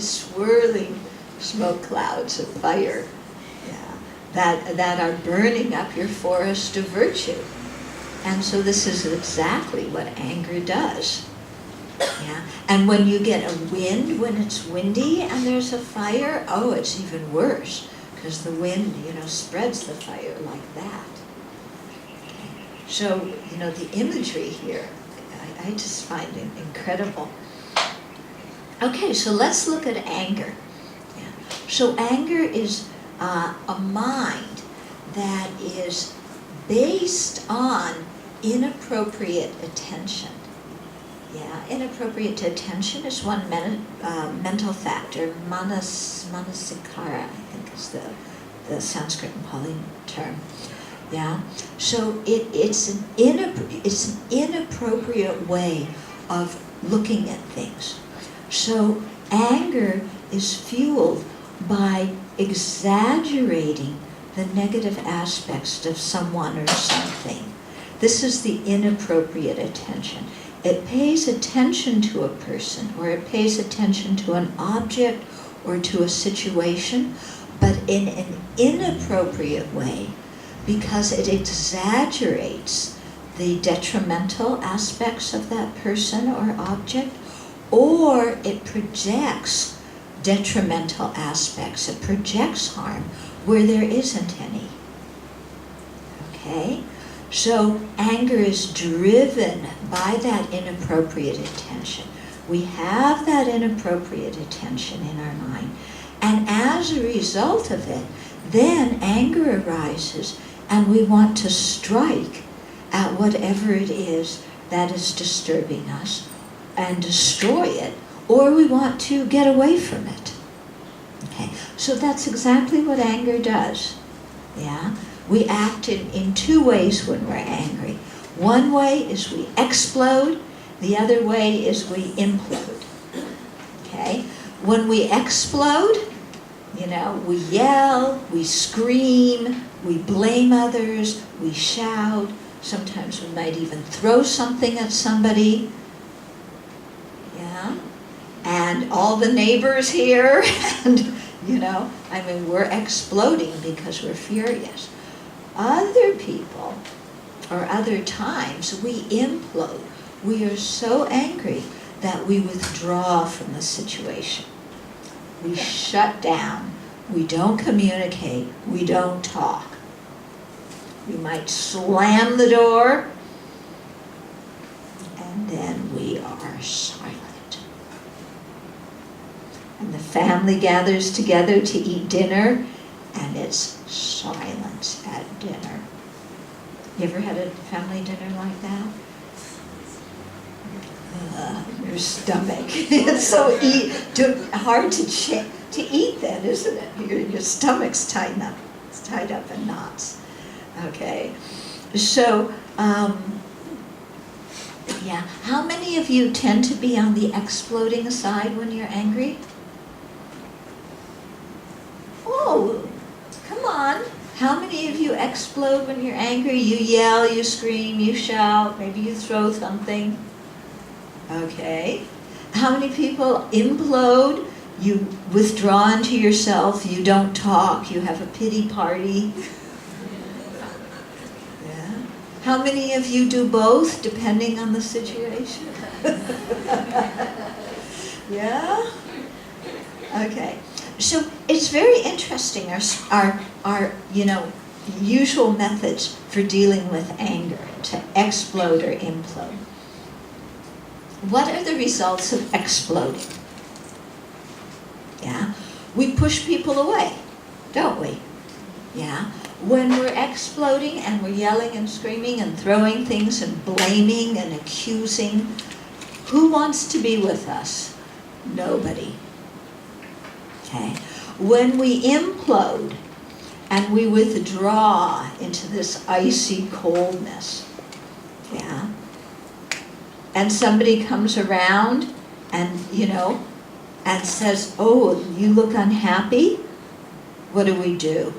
these swirling smoke clouds of fire, that are burning up your forest of virtue. And so this is exactly what anger does. Yeah. And when you get a wind, when it's windy and there's a fire, oh, it's even worse, because the wind, spreads the fire like that. Okay. So, the imagery here, I just find it incredible. Okay, so let's look at anger. Yeah. So anger is a mind that is based on inappropriate attention. Yeah, inappropriate attention is one mental factor. Manasikara, I think, is the Sanskrit and Pali term. Yeah, so it's an inappropriate way of looking at things. So anger is fueled by exaggerating the negative aspects of someone or something. This is the inappropriate attention. It pays attention to a person, or it pays attention to an object or to a situation, but in an inappropriate way, because it exaggerates the detrimental aspects of that person or object, or it projects detrimental aspects. It projects harm where there isn't any. Okay? So anger is driven by that inappropriate attention. We have that inappropriate attention in our mind, and as a result of it, then anger arises, and we want to strike at whatever it is that is disturbing us and destroy it, or we want to get away from it. Okay, so that's exactly what anger does. Yeah? We act in two ways when we're angry. One way is we explode, the other way is we implode. Okay? When we explode, we yell, we scream, we blame others, we shout. Sometimes we might even throw something at somebody. Yeah? And all the neighbors hear, and, we're exploding because we're furious. Other people, or other times, we implode. We are so angry that we withdraw from the situation. We shut down. We don't communicate. We don't talk. We might slam the door, and then we are silent. And the family gathers together to eat dinner, and it's silence at dinner. You ever had a family dinner like that? Your stomach. It's so hard to eat then, isn't it? Your stomach's tied up. It's tied up in knots. Okay. So, how many of you tend to be on the exploding side when you're angry? Oh, come on. How many of you explode when you're angry? You yell, you scream, you shout, maybe you throw something. Okay. How many people implode? You withdraw into yourself, you don't talk, you have a pity party. Yeah. How many of you do both, depending on the situation? Yeah? Okay. So it's very interesting, our usual methods for dealing with anger, to explode or implode. What are the results of exploding? Yeah, we push people away, don't we? Yeah, when we're exploding and we're yelling and screaming and throwing things and blaming and accusing, who wants to be with us? Nobody. Okay, when we implode and we withdraw into this icy coldness, yeah, and somebody comes around and, and says, oh, you look unhappy, what do?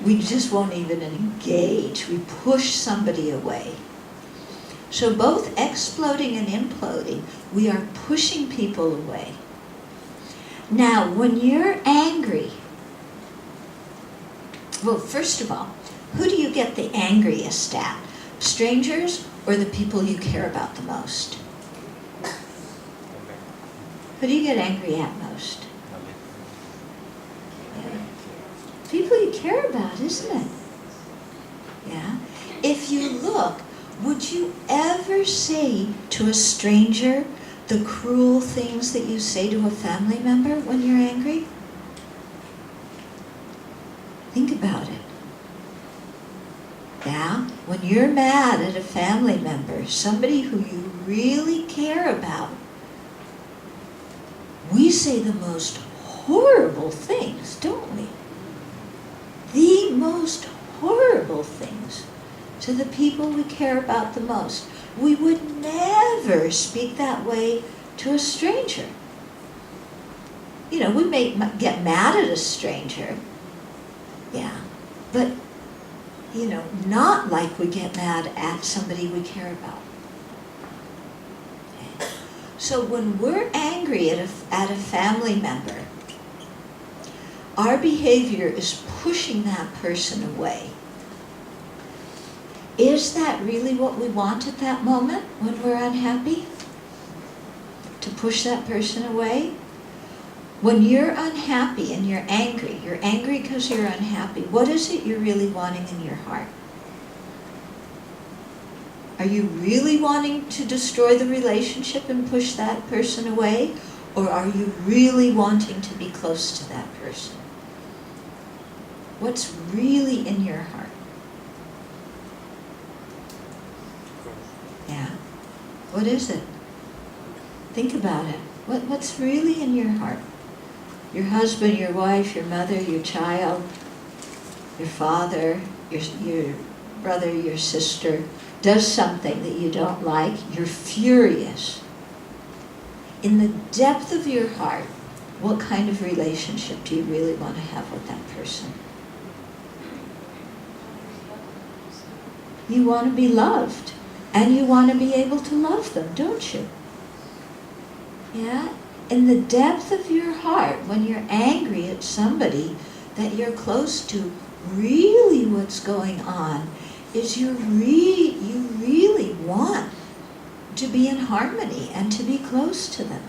we just won't even engage. We push somebody away. So both exploding and imploding, we are pushing people away. Now, when you're angry, well, first of all, who do you get the angriest at? Strangers or the people you care about the most? Who do you get angry at most? Yeah. People you care about, isn't it? Yeah. If you look, would you ever say to a stranger the cruel things that you say to a family member when you're angry? Think about it. Yeah, when you're mad at a family member, somebody who you really care about, we say the most horrible things, don't we? The most horrible things to the people we care about the most. We would never speak that way to a stranger. You know, we may get mad at a stranger, yeah, but, you know, not like we get mad at somebody we care about. Okay. So when we're angry at a family member, our behavior is pushing that person away. Is that really what we want at that moment when we're unhappy? To push that person away? When you're unhappy and you're angry because you're unhappy, what is it you're really wanting in your heart? Are you really wanting to destroy the relationship and push that person away? Or are you really wanting to be close to that person? What's really in your heart? Yeah. What is it? Think about it. What's really in your heart? Your husband, your wife, your mother, your child, your father, your brother, your sister does something that you don't like, you're furious. In the depth of your heart, what kind of relationship do you really want to have with that person? You want to be loved. And you want to be able to love them, don't you? Yeah? In the depth of your heart, when you're angry at somebody that you're close to, really what's going on is you really want to be in harmony and to be close to them.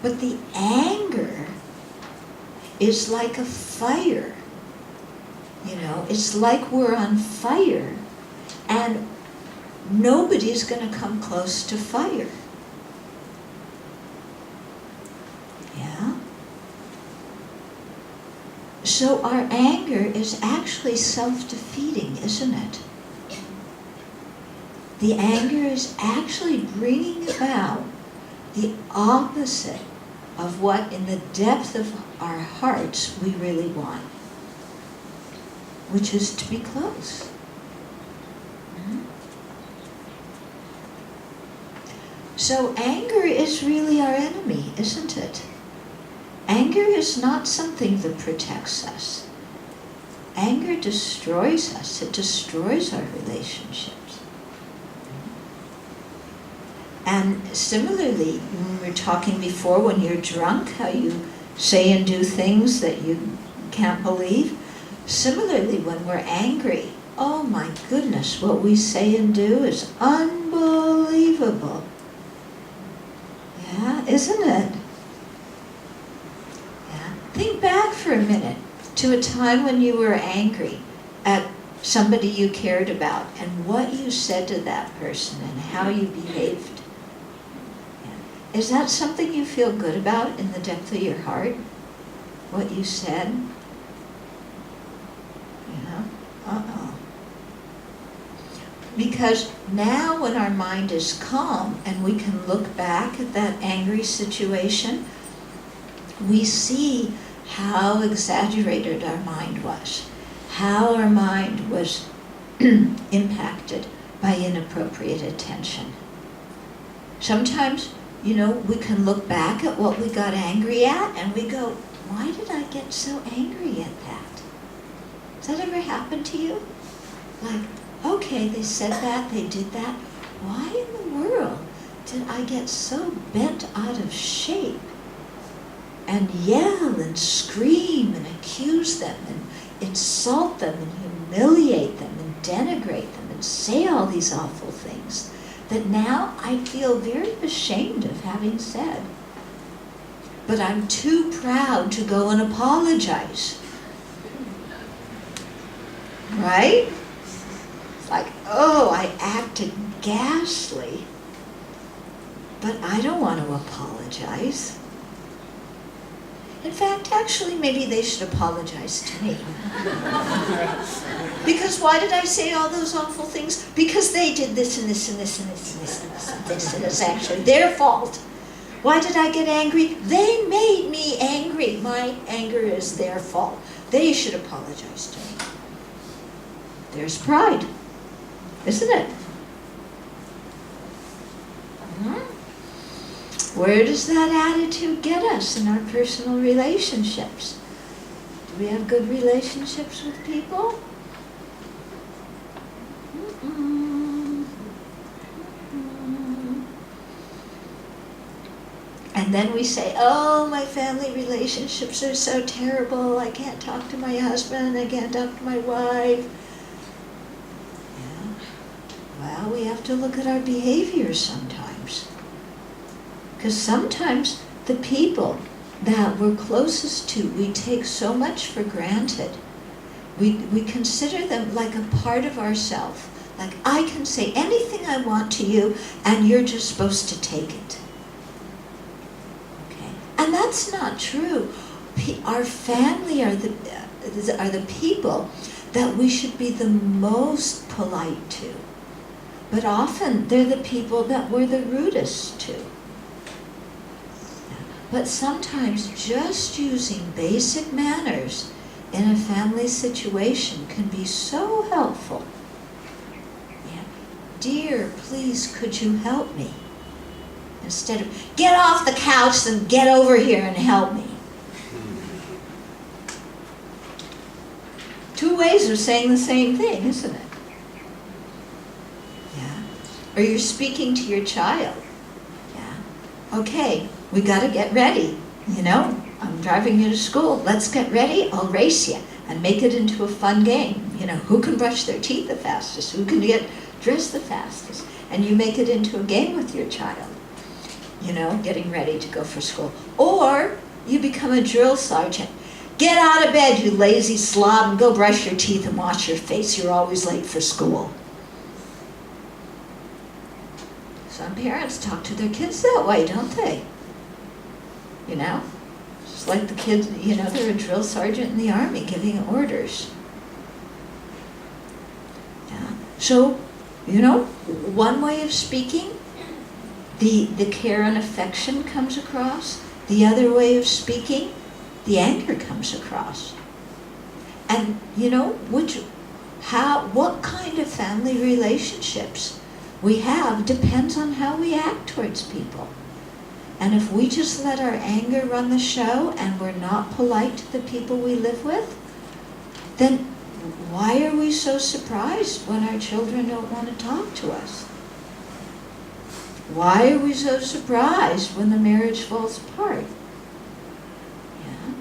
But the anger is like a fire. You know, it's like we're on fire. And nobody's going to come close to fire. Yeah? So our anger is actually self-defeating, isn't it? The anger is actually bringing about the opposite of what in the depth of our hearts we really want, which is to be close. So anger is really our enemy, isn't it? Anger is not something that protects us. Anger destroys us. It destroys our relationships. And similarly, when we were talking before, when you're drunk, how you say and do things that you can't believe. Similarly, when we're angry, oh my goodness, what we say and do is unbelievable. Yeah, isn't it? Yeah. Think back for a minute to a time when you were angry at somebody you cared about and what you said to that person and how you behaved. Yeah. Is that something you feel good about in the depth of your heart? What you said? Yeah. Uh-oh. Because now when our mind is calm and we can look back at that angry situation, we see how exaggerated our mind was, how our mind was impacted by inappropriate attention. Sometimes, you know, we can look back at what we got angry at and we go, why did I get so angry at that? Has that ever happened to you? Like, okay, they said that, they did that. Why in the world did I get so bent out of shape and yell and scream and accuse them and insult them and humiliate them and denigrate them and say all these awful things that now I feel very ashamed of having said? But I'm too proud to go and apologize. Right? It's like, oh, I acted ghastly, but I don't want to apologize. In fact, actually, maybe they should apologize to me. Because why did I say all those awful things? Because they did this and this and this and this and this and this and this, and it's actually their fault. Why did I get angry? They made me angry. My anger is their fault. They should apologize to me. There's pride, isn't it? Where does that attitude get us in our personal relationships? Do we have good relationships with people? And then we say, oh, my family relationships are so terrible. I can't talk to my husband. I can't talk to my wife. Yeah. Well, we have to look at our behaviors sometimes. Because sometimes the people that we're closest to, we take so much for granted. We consider them like a part of ourselves. Like, I can say anything I want to you, and you're just supposed to take it. Okay? And that's not true. Our family are the people that we should be the most polite to. But often, they're the people that we're the rudest to. But sometimes just using basic manners in a family situation can be so helpful. Yeah. Dear, please, could you help me? Instead of, get off the couch and get over here and help me. Two ways of saying the same thing, isn't it? Yeah. Or you're speaking to your child. Yeah. Okay. We got to get ready, you know. I'm driving you to school. Let's get ready. I'll race you and make it into a fun game. You know, who can brush their teeth the fastest? Who can get dressed the fastest? And you make it into a game with your child, you know, getting ready to go for school. Or you become a drill sergeant. Get out of bed, you lazy slob, and go brush your teeth and wash your face. You're always late for school. Some parents talk to their kids that way, don't they? You know, just like the kids, you know, they're a drill sergeant in the army giving orders. Yeah. So, you know, one way of speaking, the care and affection comes across. The other way of speaking, the anger comes across. And, you know, what kind of family relationships we have depends on how we act towards people. And if we just let our anger run the show and we're not polite to the people we live with, then why are we so surprised when our children don't want to talk to us? Why are we so surprised when the marriage falls apart? Yeah.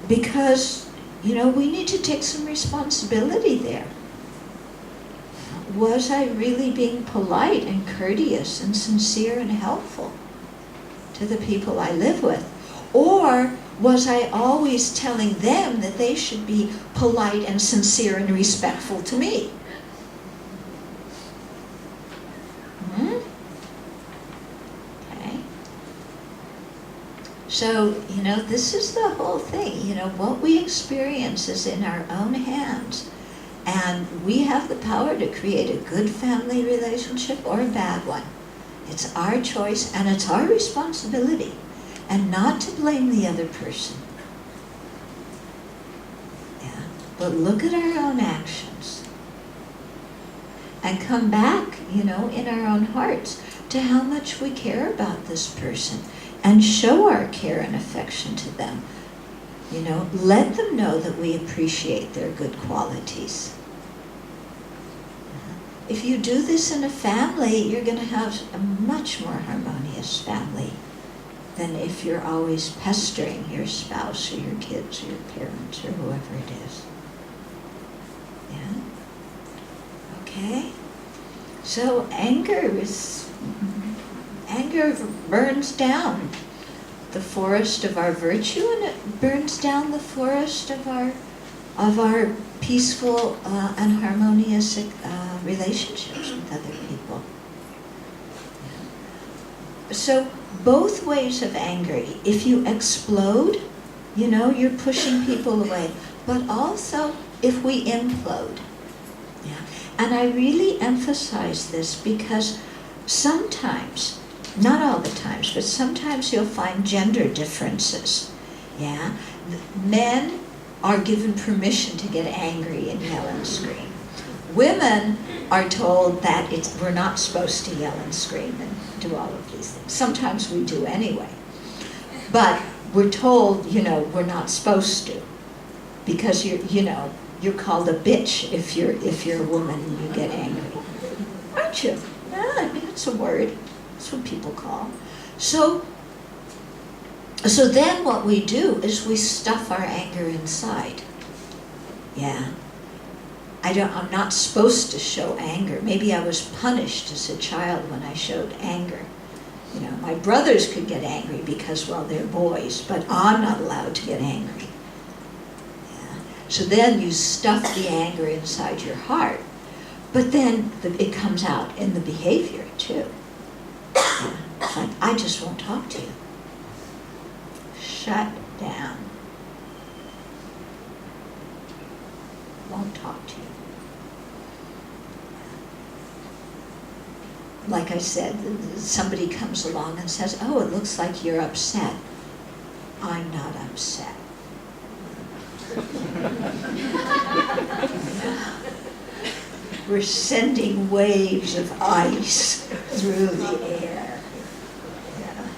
Because, you know, we need to take some responsibility there. Was I really being polite and courteous and sincere and helpful to the people I live with? Or was I always telling them that they should be polite and sincere and respectful to me? Okay. So, you know, this is the whole thing. You know, what we experience is in our own hands. And we have the power to create a good family relationship or a bad one. It's our choice and it's our responsibility, and not to blame the other person. Yeah. But look at our own actions and come back, you know, in our own hearts to how much we care about this person and show our care and affection to them. You know, let them know that we appreciate their good qualities. If you do this in a family, you're going to have a much more harmonious family than if you're always pestering your spouse or your kids or your parents or whoever it is. Yeah? Okay? So anger burns down the forest of our virtue, and it burns down the forest of our peaceful and harmonious relationships with other people. So both ways of anger, if you explode, you know, you're pushing people away, but also if we implode. Yeah. And I really emphasize this because sometimes, not all the times, but sometimes you'll find gender differences. Yeah, men are given permission to get angry and yell and scream. Women are told that we're not supposed to yell and scream and do all of these things. Sometimes we do anyway. But we're told, you know, we're not supposed to, because you're called a bitch if you're a woman and you get angry. Aren't you? Yeah, I mean, it's a word. That's what people call. So then what we do is we stuff our anger inside. Yeah. I'm not supposed to show anger. Maybe I was punished as a child when I showed anger. You know, my brothers could get angry because, well, they're boys, but I'm not allowed to get angry. Yeah. So then you stuff the anger inside your heart, but then it comes out in the behavior too. Yeah. It's like, I just won't talk to you. Shut down. Won't talk to you. Like I said, somebody comes along and says, oh, it looks like you're upset. I'm not upset. We're sending waves of ice through the air. Yeah.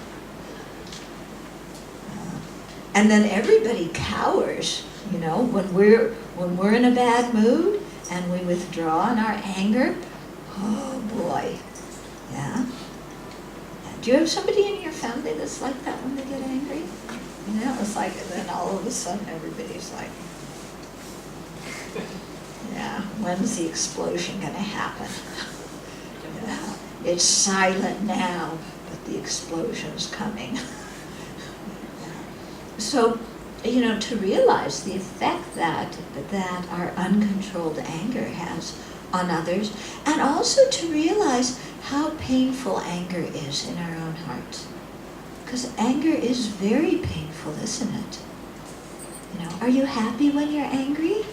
And then everybody cowers, you know, when we're in a bad mood and we withdraw in our anger. Oh boy. Yeah. Do you have somebody in your family that's like that when they get angry? You know, it's like, and then all of a sudden everybody's like, yeah, when's the explosion going to happen? Yeah, it's silent now, but the explosion's coming. So, you know, to realize the effect that our uncontrolled anger has on others, and also to realize how painful anger is in our own hearts. Because anger is very painful, isn't it? You know, are you happy when you're angry?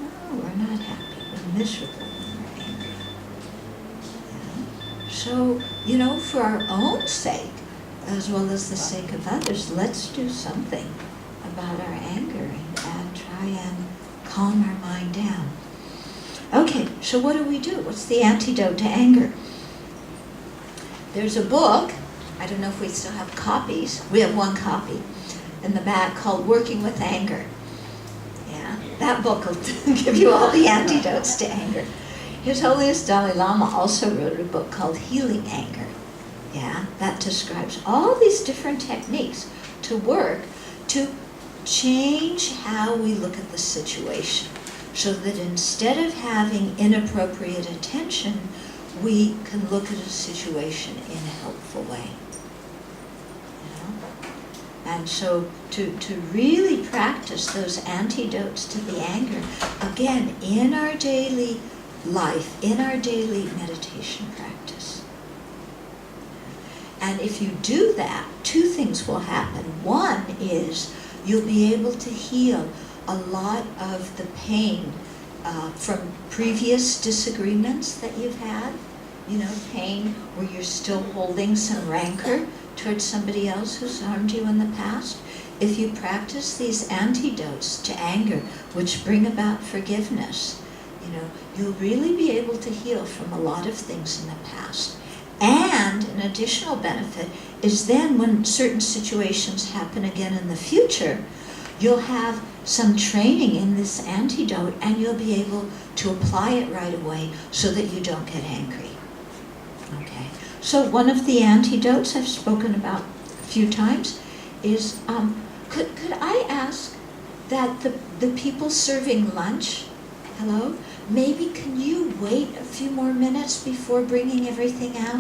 No, we're not happy. We're miserable when we're angry. Yeah. So, you know, for our own sake, as well as the sake of others, let's do something about our anger and try and calm our mind down. Okay, so what do we do? What's the antidote to anger? There's a book, I don't know if we still have copies, we have one copy in the back called Working with Anger. Yeah, that book will give you all the antidotes to anger. His Holiness Dalai Lama also wrote a book called Healing Anger. Yeah, that describes all these different techniques to work to change how we look at the situation, so that instead of having inappropriate attention, we can look at a situation in a helpful way. You know? And so to really practice those antidotes to the anger, again, in our daily life, in our daily meditation practice. And if you do that, two things will happen. One is you'll be able to heal a lot of the pain from previous disagreements that you've had. You know, pain where you're still holding some rancor towards somebody else who's harmed you in the past. If you practice these antidotes to anger, which bring about forgiveness, you know, you'll really be able to heal from a lot of things in the past. And an additional benefit is then when certain situations happen again in the future, you'll have some training in this antidote and you'll be able to apply it right away so that you don't get angry. Okay. So one of the antidotes I've spoken about a few times is, could I ask that the people serving lunch, hello, maybe can you wait a few more minutes before bringing everything out?